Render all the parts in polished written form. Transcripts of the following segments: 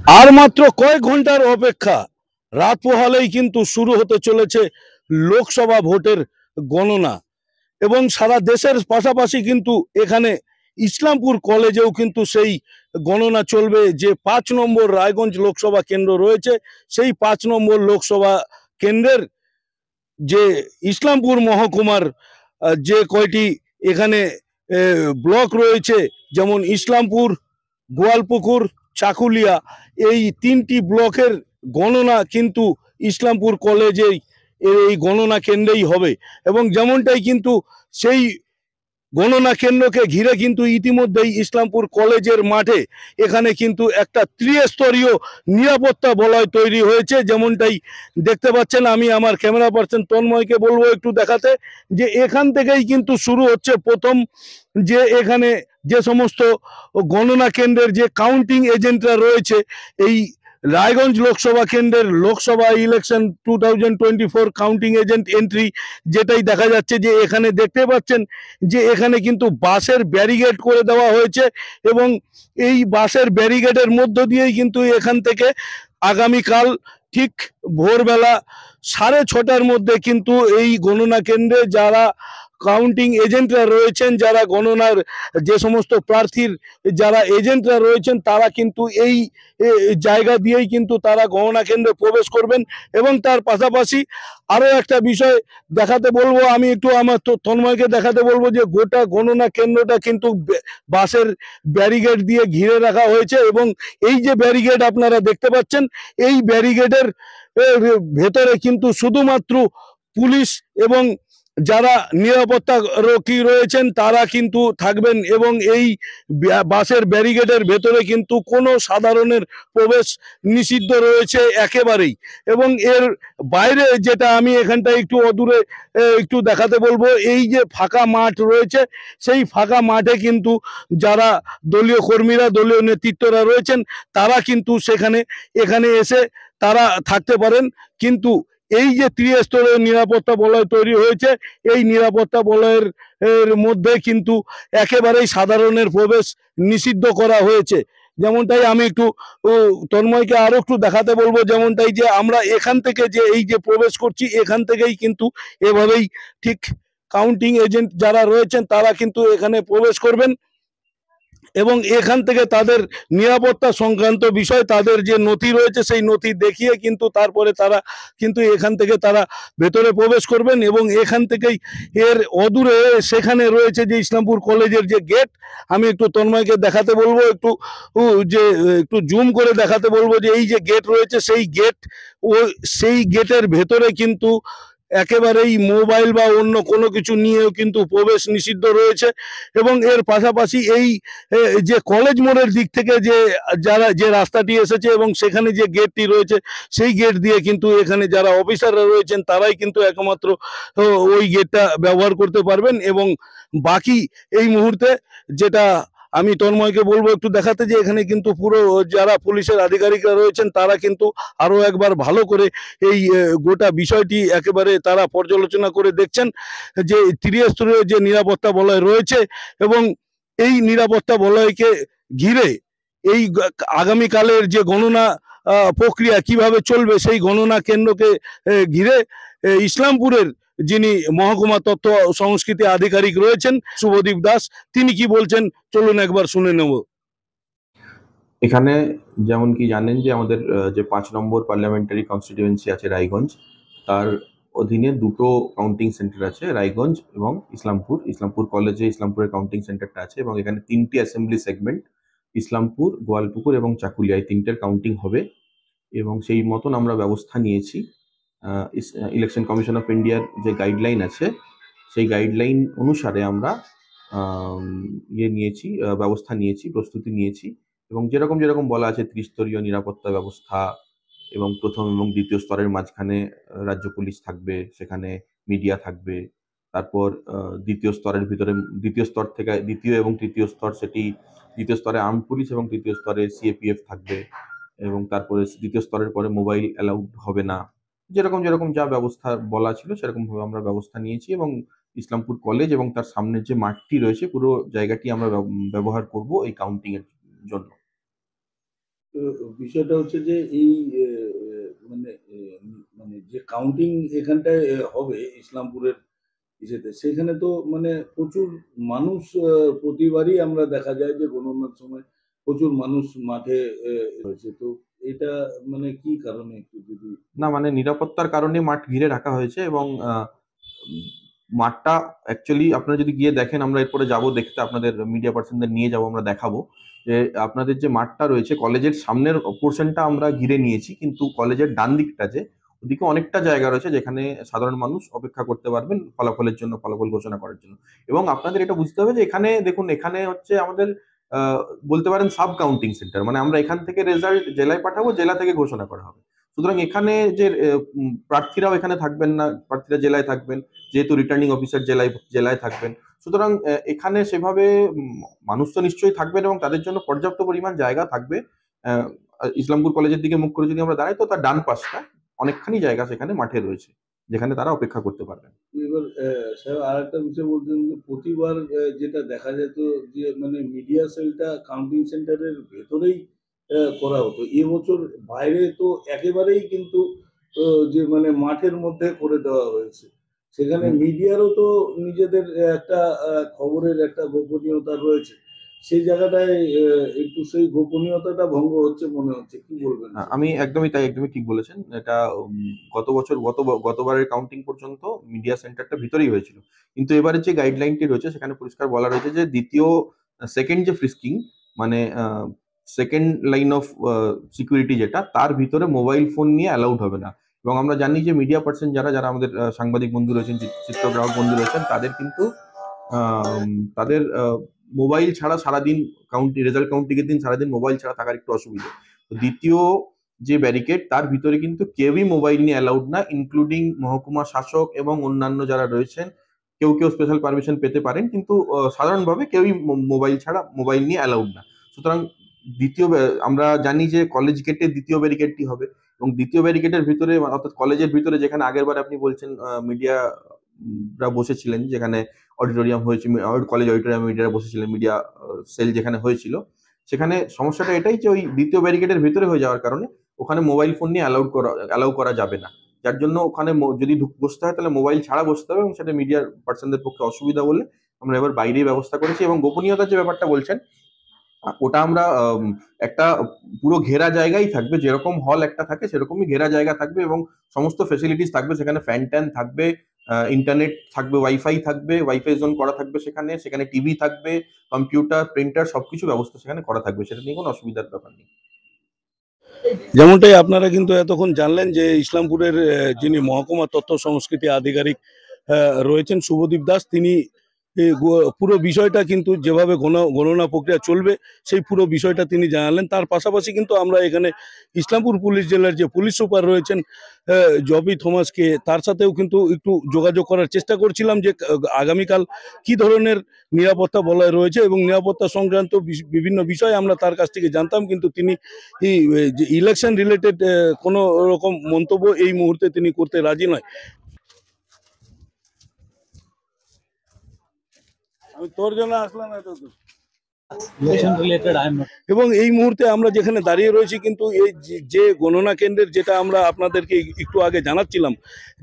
আর মাত্র কয়েক ঘন্টার অপেক্ষা, রাত পোহালেই কিন্তু শুরু হতে চলেছে লোকসভা ভোটের গণনা। এবং সারা দেশের পাশাপাশি কিন্তু এখানে ইসলামপুর কলেজেও কিন্তু সেই গণনা চলবে। যে 5 নম্বর রায়গঞ্জ লোকসভা কেন্দ্র রয়েছে, সেই 5 নম্বর লোকসভা কেন্দ্রের যে ইসলামপুর মহকুমার যে কয়টি এখানে ব্লক রয়েছে, যেমন ইসলামপুর, গোয়ালপুকুর, চাকুলিয়া, এই 3টি ব্লকের গণনা কিন্তু ইসলামপুর কলেজেই এই গণনা কেন্দ্রেই হবে। এবং যেমনটাই কিন্তু সেই গণনা কেন্দ্রকে ঘিরে কিন্তু ইতিমধ্যেই ইসলামপুর কলেজের মাঠে এখানে কিন্তু একটা ত্রিস্তরীয় নিরাপত্তা বলয় তৈরি হয়েছে। যেমনটাই দেখতে পাচ্ছেন, আমি আমার ক্যামেরা পার্সন তন্ময়কে বলবো একটু দেখাতে, যে এখান থেকেই কিন্তু শুরু হচ্ছে প্রথম, যে এখানে যে সমস্ত গণনা কেন্দ্রের যে কাউন্টিং এজেন্টরা রয়েছে, এই রায়গঞ্জ লোকসভা কেন্দ্রের Lok Sabha election 2024 counting agent entry, যেটাই দেখা যাচ্ছে যে এখানে দেখতে পাচ্ছেন যে এখানে কিন্তু বাঁশের ব্যারিকেড করে দেওয়া হয়েছে। এবং এই বাঁশের ব্যারিকেডের মধ্য দিয়েই কিন্তু এখান থেকে আগামীকাল ঠিক ভোরবেলা 6:30টার মধ্যে কিন্তু এই গণনা কেন্দ্রে যারা কাউন্টিং এজেন্টরা রয়েছেন, যারা গণনার যে সমস্ত প্রার্থীর যারা এজেন্টরা রয়েছেন, তারা কিন্তু এই জায়গা দিয়েই কিন্তু তারা গণনা কেন্দ্রে প্রবেশ করবেন। এবং তার পাশাপাশি আরও একটা বিষয় দেখাতে বলবো, আমি একটু আমার তন্ময়কে দেখাতে বলবো, যে গোটা গণনা কেন্দ্রটা কিন্তু বাঁশের ব্যারিকেড দিয়ে ঘিরে রাখা হয়েছে। এবং এই যে ব্যারিকেড আপনারা দেখতে পাচ্ছেন, এই ব্যারিকেডের ভেতরে কিন্তু শুধুমাত্র পুলিশ এবং যারা নিরাপত্তা রক্ষী রয়েছেন তারা কিন্তু থাকবেন। এবং এই বাসের ব্যারিকেডের ভেতরে কিন্তু কোনো সাধারণের প্রবেশ নিষিদ্ধ রয়েছে একেবারেই। এবং এর বাইরে যেটা আমি এখানটায় একটু অদূরে একটু দেখাতে বলবো, এই যে ফাঁকা মাঠ রয়েছে, সেই ফাঁকা মাঠে কিন্তু যারা দলীয় কর্মীরা, দলীয় নেতৃত্বরা রয়েছেন, তারা কিন্তু এখানে এসে তারা থাকতে পারেন। কিন্তু এই যে ত্রিস্তরের নিরাপত্তা বলয় তৈরি হয়েছে, এই নিরাপত্তা বলয়ের মধ্যে কিন্তু একেবারেই সাধারণের প্রবেশ নিষিদ্ধ করা হয়েছে। যেমনটাই আমি একটু তন্ময়কে আরো একটু দেখাতে বলবো, যেমনটাই যে আমরা এখান থেকে যে এই যে প্রবেশ করছি, এখান থেকেই কিন্তু এভাবেই ঠিক কাউন্টিং এজেন্ট যারা রয়েছেন তারা কিন্তু এখানে প্রবেশ করবেন। এবং এখান থেকে তাদের নিরাপত্তা সংক্রান্ত বিষয়, তাদের যে নথি রয়েছে, সেই নথি দেখিয়ে কিন্তু তারপরে তারা কিন্তু এখান থেকে তারা ভেতরে প্রবেশ করবেন। এবং এখান থেকেই এর অদূরে সেখানে রয়েছে যে ইসলামপুর কলেজের যে গেট, আমি একটু তন্ময়কে দেখাতে বলবো, যে একটু জুম করে দেখাতে বলবো, যে এই যে গেট রয়েছে, সেই গেটের ভেতরে কিন্তু একেবারেই মোবাইল বা অন্য কোনো কিছু নিয়েও কিন্তু প্রবেশ নিষিদ্ধ রয়েছে। এবং এর পাশাপাশি এই যে কলেজ মোড়ের দিক থেকে যে রাস্তাটি এসেছে এবং সেখানে যে গেটটি রয়েছে, সেই গেট দিয়ে কিন্তু এখানে যারা অফিসাররা রয়েছেন তারাই কিন্তু একমাত্র ওই গেটটা ব্যবহার করতে পারবেন। এবং বাকি এই মুহূর্তে যেটা আমি তন্ময়কে বলবো একটু দেখাতে, যে এখানে কিন্তু পুরো যারা পুলিশের আধিকারিকরা রয়েছেন তারা কিন্তু আরো একবার ভালো করে এই গোটা বিষয়টি একেবারে তারা পর্যালোচনা করে দেখছেন, যে ত্রিস্তরীয় যে নিরাপত্তা বলয় রয়েছে। এবং এই নিরাপত্তা বলয়কে ঘিরে এই আগামীকালের যে গণনা প্রক্রিয়া কিভাবে চলবে, সেই গণনা কেন্দ্রকে ঘিরে ইসলামপুরের যিনি মহকুমা তথ্য সংস্কৃতি আধিকারিক রয়েছেন শুভদীপ দাস, তিনি কি বলছেন চলুন একবার শুনে নেব। এখানে যেমন কি জানেন যে আমাদের যে 5 নম্বর পার্লামেন্টারি কনস্টিটিউয়েন্সি আছে রায়গঞ্জ, তার অধীনে দুটো কাউন্টিং সেন্টার আছে, রায়গঞ্জ এবং ইসলামপুর কলেজে ইসলামপুরের কাউন্টিং সেন্টারটা আছে। এবং এখানে 3টি অ্যাসেম্বলি সেগমেন্ট, ইসলামপুর, গোয়ালপুকুর এবং চাকুলিয়া, এই 3টের কাউন্টিং হবে। এবং সেই মতন আমরা ব্যবস্থা নিয়েছি। ইলেকশন কমিশন অফ ইন্ডিয়ার যে গাইডলাইন আছে, সেই গাইডলাইন অনুসারে আমরা ব্যবস্থা নিয়েছি, প্রস্তুতি নিয়েছি। এবং যেরকম বলা আছে ত্রিস্তরীয় নিরাপত্তা ব্যবস্থা, এবং প্রথম এবং দ্বিতীয় স্তরের মাঝখানে রাজ্য পুলিশ থাকবে, সেখানে মিডিয়া থাকবে। তারপর দ্বিতীয় স্তরের ভিতরে দ্বিতীয় এবং তৃতীয় স্তর, দ্বিতীয় স্তরে আর্ম পুলিশ এবং তৃতীয় স্তরে সিএপিএফ থাকবে। এবং তারপরে দ্বিতীয় স্তরের পরে মোবাইল অ্যালাউড হবে না। যেরকম যা ব্যবস্থা বলা ছিল সেরকম ভাবে আমরা ব্যবস্থা নিয়েছি। এবং ইসলামপুর কলেজ এবং তার সামনের যে মাঠটি রয়েছে, পুরো জায়গাটি আমরা ব্যবহার করব এই কাউন্টিং এর জন্য। তো বিষয়টা হচ্ছে যে এই মানে মানে যে কাউন্টিং এখানটায় হবে ইসলামপুরের ইসেতে, সেখানে তো মানে প্রচুর মানুষ, প্রতিবারই আমরা দেখা যায় যে গণনার সময় প্রচুর মানুষ মাঠে রয়েছে। তো এটা মানে কি কারণে একটু যদি না, মানে নিরাপত্তার কারণে মাঠ ঘিরে রাখা হয়েছে এবং উম, মাঠটা অ্যাকচুয়ালি আপনারা যদি গিয়ে দেখেন, আমরা এরপরে যাব দেখতে, আপনাদের মিডিয়া পার্সনদের নিয়ে যাব, আমরা দেখাবো যে আপনাদের যে মাঠটা রয়েছে কলেজের সামনের পোর্শনটা আমরা ঘিরে নিয়েছি, কিন্তু কলেজের ডান দিকটা যে ওদিকে অনেকটা জায়গা রয়েছে যেখানে সাধারণ মানুষ অপেক্ষা করতে পারবেন ফলাফলের জন্য, ফলাফল ঘোষণা করার জন্য। এবং আপনাদের এটা বুঝতে হবে যে এখানে দেখুন, এখানে হচ্ছে আমাদের আহ, বলতে পারেন সাব কাউন্টিং সেন্টার, মানে আমরা এখান থেকে রেজাল্ট জেলায় পাঠাবো, জেলা থেকে ঘোষণা করা হবে। সুতরাং এখানে যে প্রার্থীরাও এখানে থাকবেন না, প্রার্থীরা জেলায় থাকবেন, যেহেতু রিটার্নিং অফিসার জেলায় জেলায় থাকবেন। সুতরাং এখানে সেভাবে মানুষ তো নিশ্চয়ই থাকবেন এবং তাদের জন্য পর্যাপ্ত পরিমাণ জায়গা থাকবে। আহ, ইসলামপুর কলেজের দিকে মুখ করে যদি আমরা দাঁড়াই, তো তার ডান পাশটা অনেকখানি জায়গা সেখানে মাঠে রয়েছে, যেখানে তারা অপেক্ষা করতে পারবেন। এবার স্যার আর একটা বিষয় বলছেন যে প্রতিবার যেটা দেখা যেত যে মানে মিডিয়া সেলটা কাউন্টিং সেন্টারের ভেতরেই করা হতো, এবছর বাইরে তো একেবারেই কিন্তু যে মানে মাঠের মধ্যে করে দেওয়া হয়েছে। সেখানে মিডিয়ারও তো নিজেদের একটা খবরের একটা গোপনীয়তা রয়েছে, সেই জায়গাটায় একটু সেই গোপনীয়তাটা ভঙ্গ হচ্ছে মনে হচ্ছে, কি বলবেন স্যার? আমি একদমই তাই, একদমই ঠিক বলেছেন। এটা গত বছর গতবারের কাউন্টিং পর্যন্ত মিডিয়া সেন্টারটা ভিতরেই হয়েছিল, কিন্তু এবারে যে গাইডলাইনটি রয়েছে সেখানে পরিষ্কার বলা রয়েছে যে সেকেন্ড যে ফ্রিস্কিং, মানে সেকেন্ড লাইন অফ সিকিউরিটি যেটা, তার ভিতরে মোবাইল ফোন নিয়ে অ্যালাউড হবে না। এবং আমরা জানি যে মিডিয়া পার্সন যারা যারা আমাদের সাংবাদিক বন্ধু রয়েছেন, চিত্রগ্রাহক বন্ধু রয়েছেন, তাদের কিন্তু তাদের মোবাইল ছাড়া সারাদিন রেজাল্ট কাউন্টিং এর দিন সারাদিন মোবাইল ছাড়া থাকার একটু অসুবিধা। তো দ্বিতীয় যে ব্যারিকেড, তার ভিতরে কিন্তু কেউই মোবাইল নিয়ে অ্যালাউড না, ইনক্লুডিং মহকুমা শাসক এবং অন্যান্য যারা রয়েছেন। কেউ কেউ স্পেশাল পারমিশন পেতে পারেন, কিন্তু সাধারণভাবে কেউই মোবাইল নিয়ে অ্যালাউড না। সুতরাং আমরা জানি যে কলেজ গেটে দ্বিতীয় ব্যারিকেডটি হবে, এবং দ্বিতীয় ব্যারিকেডের ভিতরে অর্থাৎ কলেজের ভিতরে, যেখানে আগের বার আপনি বলছেন মিডিয়া রা বসেছিলেন, যেখানে অডিটোরিয়াম হয়েছে, কলেজ অডিটোরিয়াম মিডিয়ারা বসেছিলেন, মিডিয়া সেল যেখানে হয়েছিল, সেখানে সমস্যাটা এটাই যে ওই দ্বিতীয় ব্যারিকেডের ভিতরে হয়ে যাওয়ার কারণে ওখানে মোবাইল ফোন নিয়ে অ্যালাউ করা যাবে না। যার জন্য ওখানে যদি বসতে হয় তাহলে মোবাইল ছাড়া বসতে হবে, এবং সেটা মিডিয়ার পার্সনদের পক্ষে অসুবিধা বলে আমরা এবার বাইরেই ব্যবস্থা করেছি। এবং গোপনীয়তার যে ব্যাপারটা বলছেন, ওটা আমরা একটা পুরো ঘেরা জায়গাই থাকবে, যেরকম হল একটা থাকে সেরকমই ঘেরা জায়গা থাকবে, এবং সমস্ত ফেসিলিটিস থাকবে সেখানে, ফ্যান ট্যান থাকবে, ইন্টারনেট থাকবে, ওয়াইফাই থাকবে, ওয়াইফাই জোন করা থাকবে সেখানে, সেখানে টিভি থাকবে, কম্পিউটার, প্রিন্টার, সবকিছু ব্যবস্থা সেখানে করা থাকবে, সেটা নিয়ে কোনো অসুবিধার ব্যাপার নেই। যেমনটাই আপনারা কিন্তু এতক্ষণ জানলেন যে ইসলামপুরের যিনি মহকুমা তথ্য সংস্কৃতি আধিকারিক রয়েছেন শুভদীপ দাস, তিনি পুরো বিষয়টা কিন্তু যেভাবে গণনা প্রক্রিয়া চলবে সেই পুরো বিষয়টা তিনি জানালেন। তার পাশাপাশি কিন্তু আমরা এখানে ইসলামপুর পুলিশ জেলার যে পুলিশ সুপার রয়েছেন জবি থমাসকে, তার সাথেও কিন্তু একটু যোগাযোগ করার চেষ্টা করছিলাম যে আগামীকাল কি ধরনের নিরাপত্তা বলয় রয়েছে এবং নিরাপত্তা সংক্রান্ত বিভিন্ন বিষয় আমরা তার কাছ থেকে জানতাম, কিন্তু তিনি এই যে ইলেকশন রিলেটেড কোনো রকম মন্তব্য এই মুহূর্তে তিনি করতে রাজি নয়। আমি তোর জন্য আসলাম এত দূর। এবং এই মুহূর্তে আমরা যেখানে দাঁড়িয়ে রয়েছি, কিন্তু এই যে গণনা কেন্দ্রের যেটা আমরা আপনাদেরকে একটু আগে জানাচ্ছিলাম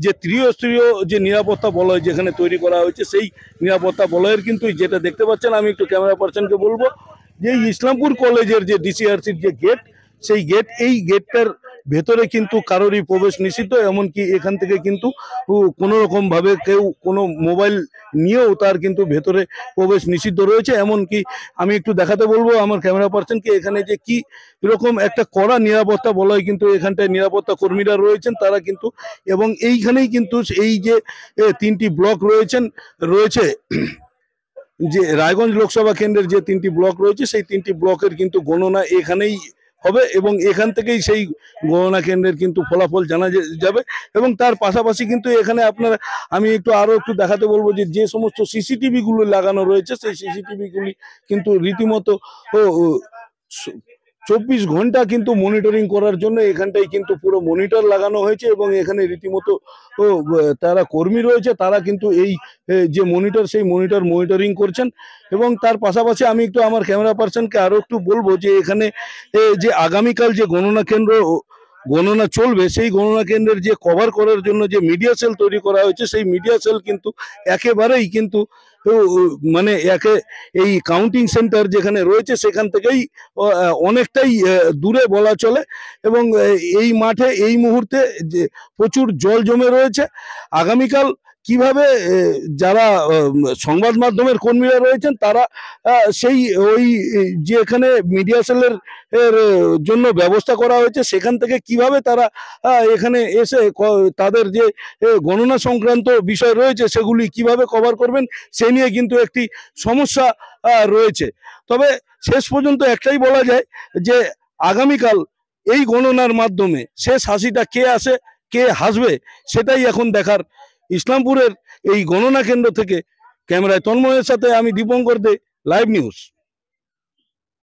যে ত্রিস্তরীয় যে নিরাপত্তা বলয় যেখানে তৈরি করা হয়েছে, সেই নিরাপত্তা বলয়ের কিন্তু যেটা দেখতে পাচ্ছেন, আমি একটু ক্যামেরা পার্সনকে বলবো যে ইসলামপুর কলেজের যে ডিসিআরসির যে গেট, সেই গেট, এই গেটটার ভেতরে কিন্তু কারোরই প্রবেশ নিষিদ্ধ। এমনকি এখান থেকে কিন্তু কোনো রকম ভাবে কেউ কোনো মোবাইল নিয়েও তার কিন্তু ভেতরে প্রবেশ নিষিদ্ধ রয়েছে। এমনকি আমি একটু দেখাতে বলবো আমার ক্যামেরা পার্সনকে এখানে যে কি এরকম একটা কড়া নিরাপত্তা বলয় কিন্তু এখানটায় নিরাপত্তা কর্মীরা রয়েছেন তারা কিন্তু, এবং এইখানেই কিন্তু এই যে তিনটি ব্লক রয়েছে যে রায়গঞ্জ লোকসভা কেন্দ্রের যে তিনটি ব্লক রয়েছে, সেই তিনটি ব্লকের কিন্তু গণনা এখানেই হবে, এবং এখান থেকেই সেই গণনা কেন্দ্রের কিন্তু ফলাফল জানা যাবে। এবং তার পাশাপাশি কিন্তু এখানে আপনারা, আমি আরো একটু দেখাতে বলবো যে যে সমস্ত সিসিটিভি গুলো লাগানো রয়েছে, সেই সিসিটিভি গুলি কিন্তু রীতিমতো 24 ঘন্টা কিন্তু মনিটরিং করার জন্য এখানটায় কিন্তু পুরো মনিটর লাগানো হয়েছে এবং এখানে রীতিমতো তারা কর্মী রয়েছে, তারা কিন্তু এই যে মনিটর সেই মনিটরিং করছেন। এবং তার পাশাপাশি আমি একটু আমার ক্যামেরা পার্সনকে আরো একটু বলবো যে এখানে যে আগামীকাল যে গণনা চলবে, সেই গণনা কেন্দ্রের যে কভার করার জন্য যে মিডিয়া সেল তৈরি করা হয়েছে, সেই মিডিয়া সেল কিন্তু একেবারেই কিন্তু মানে এই কাউন্টিং সেন্টার যেখানে রয়েছে সেখান থেকেই অনেকটাই দূরে বলা চলে। এবং এই মাঠে এই মুহূর্তে যে প্রচুর জল জমে রয়েছে। আগামীকাল কিভাবে যারা সংবাদ মাধ্যমের কর্মীরা রয়েছেন তারা সেই ওই যে এখানে মিডিয়া সেলের জন্য ব্যবস্থা করা হয়েছে সেখান থেকে কিভাবে তারা এখানে এসে তাদের যে গণনা সংক্রান্ত বিষয় রয়েছে সেগুলি কিভাবে কভার করবেন সে নিয়ে কিন্তু একটি সমস্যা রয়েছে। তবে শেষ পর্যন্ত একটাই বলা যায় যে আগামীকাল এই গণনার মাধ্যমে শেষ হাসিটা কে আসে কে হাসবে সেটাই এখন দেখার। ইসলামপুরের এই গণনা কেন্দ্র থেকে ক্যামেরায় তন্ময়ের সাথে আমি দীপঙ্কর দে, লাইভ নিউজ।